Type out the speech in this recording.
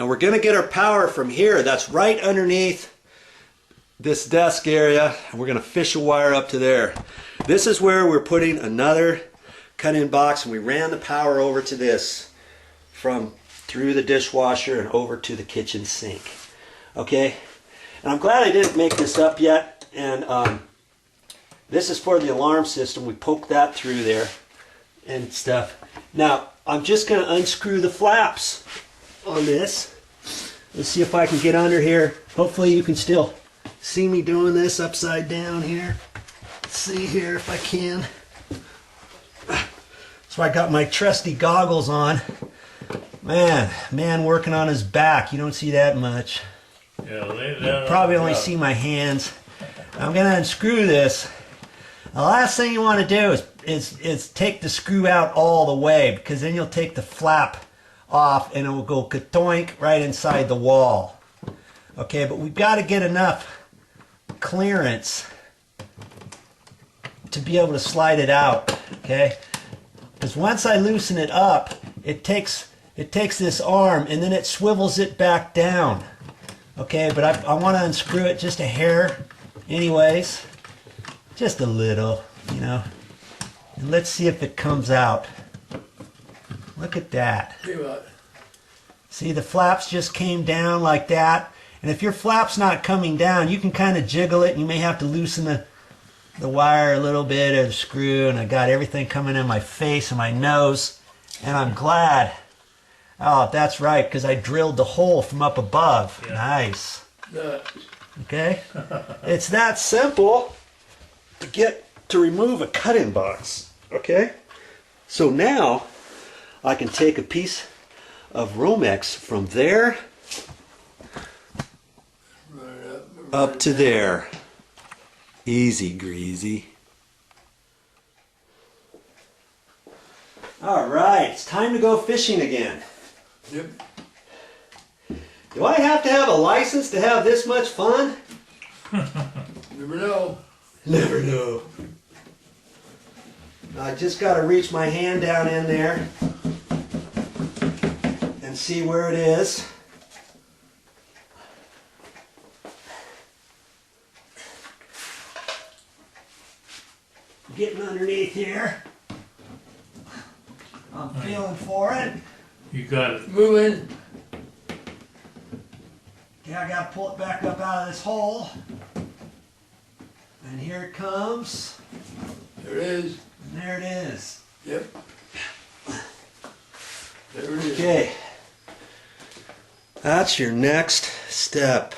Now we're going to get our power from here. That's right underneath this desk area. And we're going to fish a wire up to there. This is where we're putting another cut-in box, and we ran the power over to this from through the dishwasher and over to the kitchen sink. Okay, and I'm glad I didn't make this up yet. And this is for the alarm system. We poked that through there and stuff. Now I'm just going to unscrew the flaps on this. Let's see if I can get under here. Hopefully you can still see me doing this upside down here. Let's see here if I can. So I got my trusty goggles on. Man working on his back. You don't see that much. Yeah, lay it down. Probably only see my hands. I'm going to unscrew this. The last thing you want to do is take the screw out all the way, because then you'll take the flap off and it will go katoink right inside the wall. Okay, but we've got to get enough clearance to be able to slide it out. Okay, because once I loosen it up, it takes this arm and then it swivels it back down. Okay, but I want to unscrew it just a hair anyways, just a little, you know, and let's see if it comes out. Look at that. See, the flaps just came down like that, and if your flap's not coming down, you can kind of jiggle it, and you may have to loosen the wire a little bit, or the screw, and I got everything coming in my face and my nose, and I'm glad. Oh, that's right, because I drilled the hole from up above. Yeah. Nice. Okay? It's that simple to remove a cut-in box. Okay? So now I can take a piece of Romex from there up to there. Easy greasy. All right, it's time to go fishing again. Yep. Do I have to have a license to have this much fun? Never know. Never know. I just got to reach my hand down in there and see where it is. Getting underneath here. I'm feeling for it. You got it. Moving. Okay, I got to pull it back up out of this hole. And here it comes. There it is. And there it is. Yep. There it is. Okay. That's your next step.